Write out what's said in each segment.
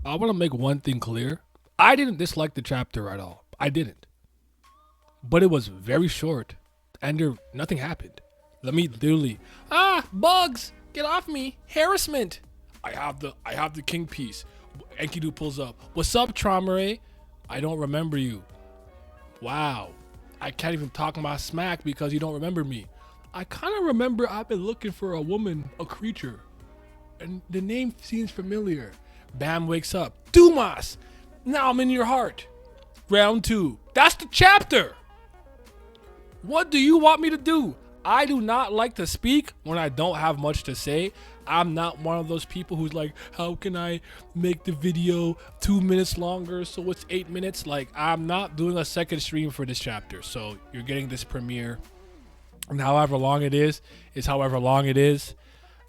I want to make one thing clear. I didn't dislike the chapter at all. I didn't. But it was very short and nothing happened. Let me literally bugs, get off me. Harassment. I have the king piece. Enkidu pulls up. What's up, Traumerei? I don't remember you. Wow. I can't even talk my smack because you don't remember me. I kind of remember I've been looking for a woman, a creature. And the name seems familiar. Bam wakes up. Dumas! Now I'm in your heart. Round two. That's the chapter. What do you want me to do? I do not like to speak when I don't have much to say. I'm not one of those people who's like, how can I make the video 2 minutes longer so it's 8 minutes? Like, I'm not doing a second stream for this chapter. So you're getting this premiere. And however long it is however long it is.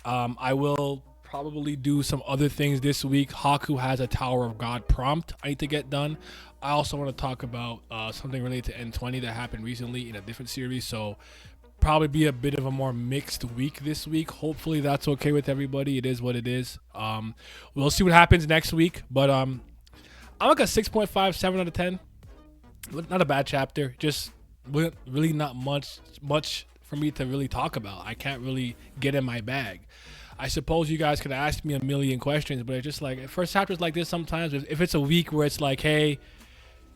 I will probably do some other things this week. Haku has a Tower of God prompt I need to get done. I also want to talk about something related to N20 that happened recently in a different series. So probably be a bit of a more mixed week this week. Hopefully that's okay with everybody. It is what it is. We'll see what happens next week. But I'm like a 6.5, 7 out of 10. Not a bad chapter. Just really not much for me to really talk about. I can't really get in my bag. I suppose you guys could ask me a million questions, but it's just like first chapters like this sometimes. If it's a week where it's like, hey,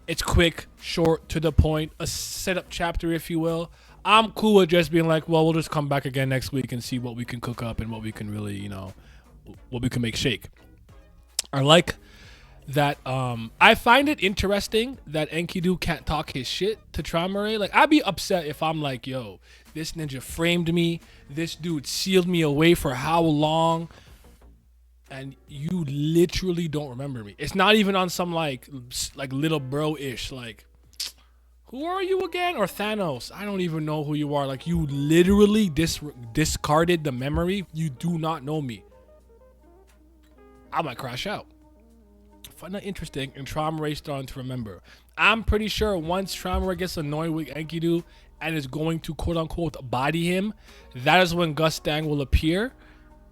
it's quick, short, to the point, a setup chapter, if you will, I'm cool with just being like, well, we'll just come back again next week and see what we can cook up and what we can really, what we can make shake. I like that. I find it interesting that Enkidu can't talk his shit to Traumerei. Like, I'd be upset if I'm like, yo, this ninja framed me. This dude sealed me away for how long? And you literally don't remember me. It's not even on some like little bro-ish. Like, who are you again? Or Thanos. I don't even know who you are. Like, you literally discarded the memory. You do not know me. I might crash out. Find that interesting, and Traumerei starting to remember. I'm pretty sure once Traumerei gets annoyed with Enkidu and is going to quote-unquote body him, that is when Gustang will appear,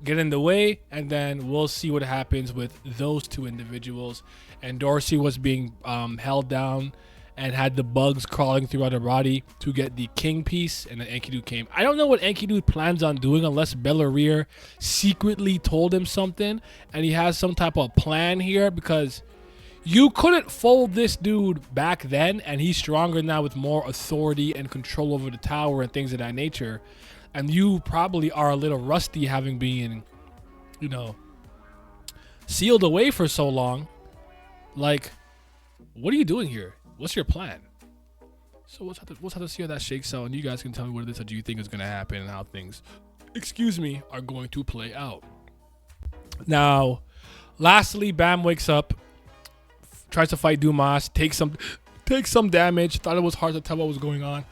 get in the way, and then we'll see what happens with those two individuals. And Dorsey was being held down and had the bugs crawling throughout her body to get the king piece, and then Enkidu came. I don't know what Enkidu plans on doing unless Bellarir secretly told him something and he has some type of plan here, because you couldn't fold this dude back then, and he's stronger now with more authority and control over the tower and things of that nature. And you probably are a little rusty having been, sealed away for so long. Like, what are you doing here? What's your plan? So we'll have to see how that shakes out, and you guys can tell me what it is that you think is going to happen and how things, are going to play out. Now, lastly, Bam wakes up, tries to fight Dumas, takes some damage. Thought it was hard to tell what was going on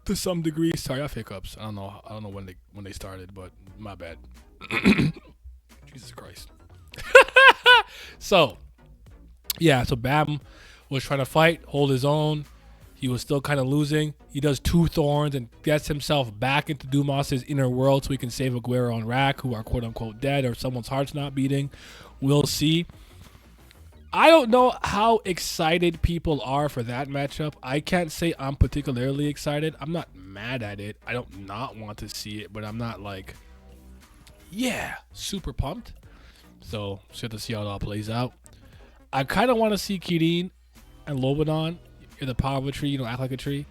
to some degree. Sorry, I have hiccups. I don't know when they started, but my bad. Jesus Christ. So Bam was trying to fight, hold his own. He was still kind of losing. He does two thorns and gets himself back into Dumas's inner world so he can save Aguero and Rack, who are quote-unquote dead, or someone's heart's not beating. We'll see. I don't know how excited people are for that matchup. I can't say I'm particularly excited. I'm not mad at it. I don't not want to see it, but I'm not like, yeah, super pumped. So just have to see how it all plays out. I kind of want to see Kirin and Lobanon in the power of a tree, act like a tree.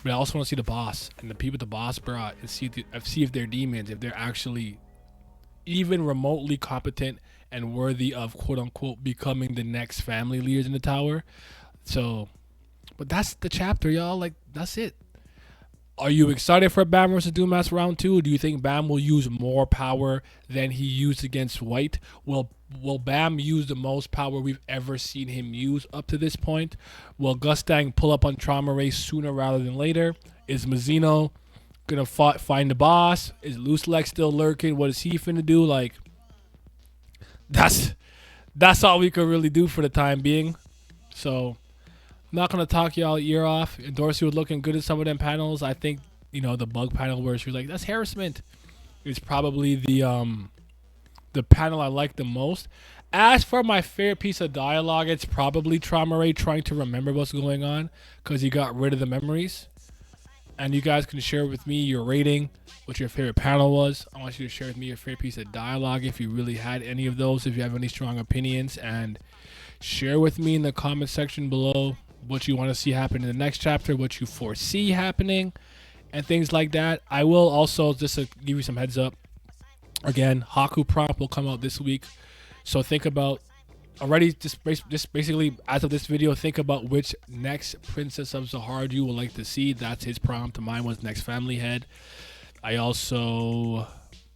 But I also want to see the boss and the people the boss brought and see if they're demons, if they're actually even remotely competent and worthy of quote-unquote becoming the next family leaders in the tower. So, but that's the chapter, y'all. Like, that's it. Are you excited for Bam versus Dumas round 2? Do you think Bam will use more power than he used against White? Will Bam use the most power we've ever seen him use up to this point? Will Gustang pull up on Traumerei sooner rather than later? Is Mazzino gonna find the boss? Is Loose Leg still lurking? What is he finna do? Like, that's all we could really do for the time being. So I'm not gonna talk y'all ear off. Dorsey was looking good at some of them panels. I think the bug panel where she was like, that's harassment, is probably the panel I like the most. As for my favorite piece of dialogue, it's probably Traumerei trying to remember what's going on because he got rid of the memories. And you guys can share with me your rating, what your favorite panel was. I want you to share with me your favorite piece of dialogue if you really had any of those, if you have any strong opinions, and share with me in the comment section below what you want to see happen in the next chapter, what you foresee happening, and things like that. I will also, just to give you some heads up, again, Haku prompt will come out this week. So think about, already just basically as of this video, think about which next Princess of Zahard you would like to see. That's his prompt. Mine was next family head. I also,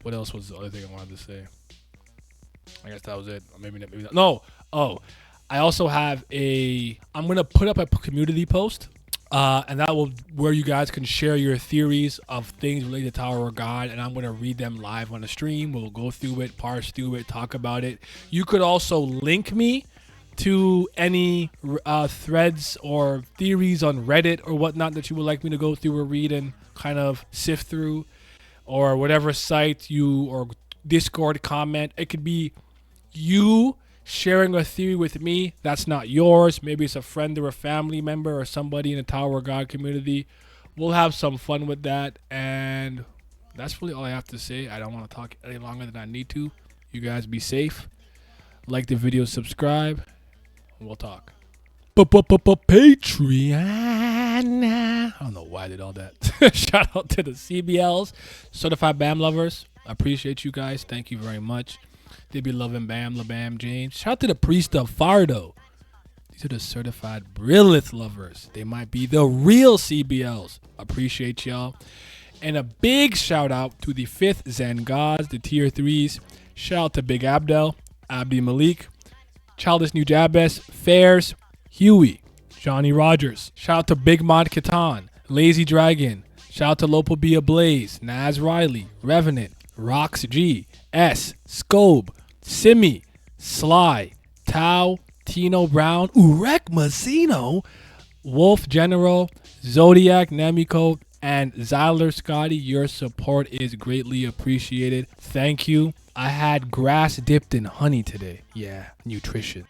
what else was the other thing I wanted to say? I guess that was it. Or maybe not. No. Oh, I also have I'm going to put up a community post. And that will where you guys can share your theories of things related to Tower of God, and I'm going to read them live on the stream. We'll go through it, parse through it, talk about it. You could also link me to any threads or theories on Reddit or whatnot that you would like me to go through or read and kind of sift through, or whatever site you or Discord comment. It could be you sharing a theory with me that's not yours. Maybe it's a friend or a family member or somebody in the Tower of God community. We'll have some fun with that, and that's really all I have to say. I don't want to talk any longer than I need to. You guys be safe. Like the video, subscribe, and we'll talk. Patreon. I don't know why I did all that. Shout out to the CBLs, Certified BAM lovers. I appreciate you guys. Thank you very much. They be loving Bam, LaBam, James. Shout out to the Priest of Fardo. These are the certified Brilith lovers. They might be the real CBLs. Appreciate y'all. And a big shout out to the 5th Zen Gods, the tier 3s. Shout out to Big Abdel, Abdi Malik, Childish New Jabez, Fairs, Huey, Johnny Rogers. Shout out to Big Mod Katan, Lazy Dragon. Shout out to Lopo Be Ablaze, Naz Riley, Revenant, Rox G, S, Scobe, Simi, Sly, Tao, Tino Brown, Urek Mazzino, Wolf General, Zodiac, Nemiko, and Zyler Scotty. Your support is greatly appreciated. Thank you. I had grass dipped in honey today. Yeah, nutrition.